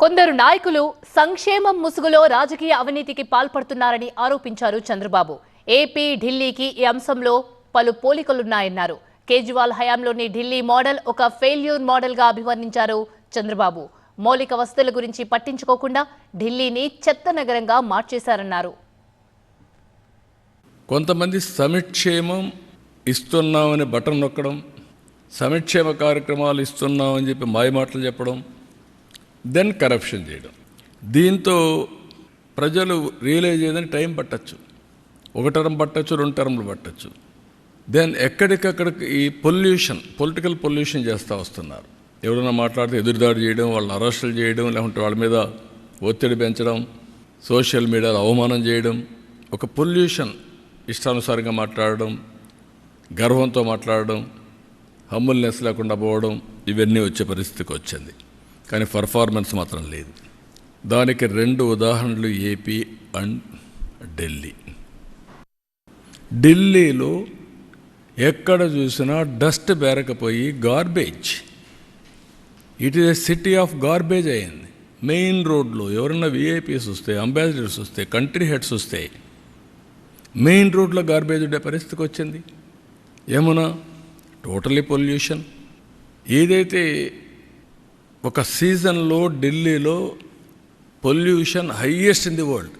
కొందరు నాయకులు సంక్షేమం ముసుగులో రాజకీయ అవినీతికి పాల్పడుతున్నారని ఆరోపించారు చంద్రబాబు. ఏపీ ఢిల్లీకి ఈ అంశంలో పలు పోలికలున్నాయన్నారు. కేజ్రీవాల్ హయాంలోని ఢిల్లీ మోడల్ ఒక ఫెయిల్యూర్ మోడల్గా అభివర్ణించారు చంద్రబాబు. మౌలిక వసతుల గురించి పట్టించుకోకుండా ఢిల్లీని చెత్త నగరంగా మార్చేశారన్నారు. కొంతమంది సంక్షేమం ఇస్తున్నామని బటన్ నొక్కడం, సంక్షేమ కార్యక్రమాలు ఇస్తున్నామని చెప్పి మాయమాటలు చెప్పడం, దెన్ కరప్షన్ చేయడం. దీంతో ప్రజలు రియలైజ్ అయ్యేదని టైం పట్టచ్చు, ఒక టర్మ్ పట్టచ్చు, 2 టర్మ్లు పట్టచ్చు. దెన్ ఎక్కడికక్కడికి ఈ పొలిటికల్ పొల్యూషన్ చేస్తూ వస్తున్నారు. ఎవరైనా మాట్లాడితే ఎదురుదాడి చేయడం, వాళ్ళని అరెస్టులు చేయడం, లేకుంటే వాళ్ళ మీద ఒత్తిడి పెంచడం, సోషల్ మీడియాలో అవమానం చేయడం, ఒక పొల్యూషన్, ఇష్టానుసారంగా మాట్లాడడం, గర్వంతో మాట్లాడడం, హంబుల్నెస్ లేకుండా పోవడం, ఇవన్నీ వచ్చే పరిస్థితికి వచ్చింది. కానీ పర్ఫార్మెన్స్ మాత్రం లేదు. దానికి 2 ఉదాహరణలు ఏపీ అండ్ ఢిల్లీ. ఢిల్లీలో ఎక్కడ చూసినా డస్ట్ బేరకపోయి garbage, it is a city of garbage అయింది. మెయిన్ రోడ్లో ఎవరన్నా విఐపీస్ వస్తే, అంబాసిడర్స్ వస్తే, కంట్రీ హెడ్స్ వస్తే మెయిన్ రోడ్లో గార్బేజ్ ఉండే పరిస్థితికి వచ్చింది. ఏమన్నా టోటలీ పొల్యూషన్. ఏదైతే ఒక సీజన్లో ఢిల్లీలో pollution highest in the world,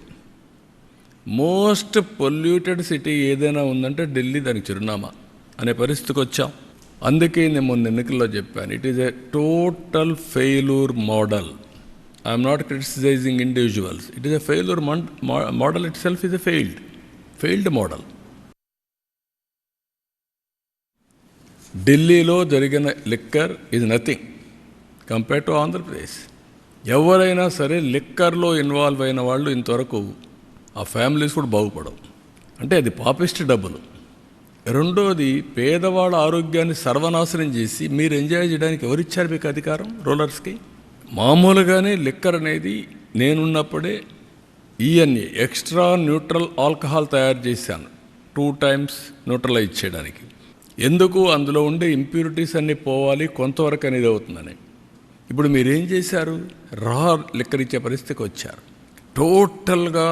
most polluted city ఏదైనా ఉందంటే ఢిల్లీ దానికి చిరునామా అనే పరిస్థితికి వచ్చాం. అందుకే నేను మొన్న ఎన్నికల్లో చెప్పాను, it is a total failure model. I'm not criticising individuals, it is a failure model. Itself is a failed model. ఢిల్లీలో జరిగిన liquor is nothing compare to Andhra Pradesh. ఎవరైనా సరే లిక్కర్లో ఇన్వాల్వ్ అయిన వాళ్ళు ఇంతవరకు ఆ ఫ్యామిలీస్ కూడా బాగుపడవు. అంటే అది పాపిస్ట్ డబ్బులు. రెండోది, పేదవాళ్ళ ఆరోగ్యాన్ని సర్వనాశనం చేసి మీరు ఎంజాయ్ చేయడానికి ఎవరిచ్చారు మీకు అధికారం? రూలర్స్కి. మామూలుగానే లిక్కర్ అనేది నేనున్నప్పుడే ఈఎన్ఏ ఎక్స్ట్రా న్యూట్రల్ ఆల్కహాల్ తయారు చేశాను, 2 times న్యూట్రలైజ్ చేయడానికి. ఎందుకు? అందులో ఉండే ఇంప్యూరిటీస్ అన్నీ పోవాలి, కొంతవరకు అనేది అవుతుందని. ఇప్పుడు మీరేం చేశారు? రా లిక్కర్ ఇచ్చే పరిస్థితికి వచ్చారు. టోటల్గా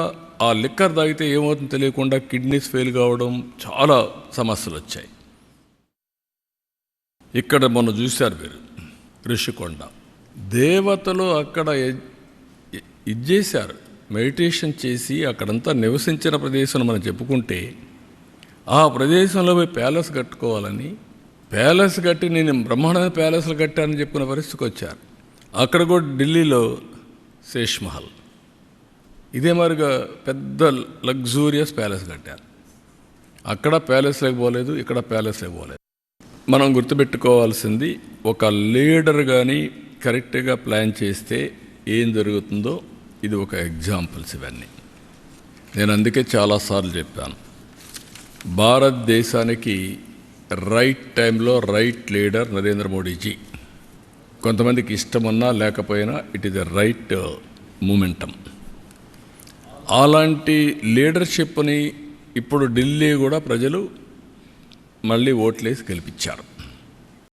ఆ లిక్కర్ తాగితే ఏమవుతుందో తెలియకుండా కిడ్నీస్ ఫెయిల్ కావడం, చాలా సమస్యలు వచ్చాయి. ఇక్కడ మొన్న చూశారు మీరు ఋషికొండ, దేవతలు అక్కడ ఇది చేశారు, మెడిటేషన్ చేసి అక్కడంతా నివసించిన ప్రదేశం మనం చెప్పుకుంటే, ఆ ప్రదేశంలో పోయి ప్యాలెస్ కట్టుకోవాలని, ప్యాలెస్ కట్టి నేను బ్రహ్మాండమైన ప్యాలెస్లు కట్టానని చెప్పుకునే పరిస్థితికి వచ్చారు. అక్కడ కూడా ఢిల్లీలో శేష్ మహల్, ఇదే మరిగా పెద్ద లగ్జూరియస్ ప్యాలెస్ కట్టారు. అక్కడ ప్యాలెస్ లేకపోలేదు, ఇక్కడ ప్యాలెస్ లేకపోలేదు. మనం గుర్తుపెట్టుకోవాల్సింది, ఒక లీడర్ కానీ కరెక్ట్గా ప్లాన్ చేస్తే ఏం జరుగుతుందో ఇది ఒక ఎగ్జాంపుల్స్ ఇవన్నీ. నేను అందుకే చాలాసార్లు చెప్పాను, భారతదేశానికి రైట్ టైంలో రైట్ లీడర్ నరేంద్ర మోడీజీ. కొంతమందికి ఇష్టమున్నా లేకపోయినా it is a right momentum. అలాంటి లీడర్షిప్ని ఇప్పుడు ఢిల్లీ కూడా ప్రజలు మళ్ళీ ఓట్లేసి గెలిపించారు.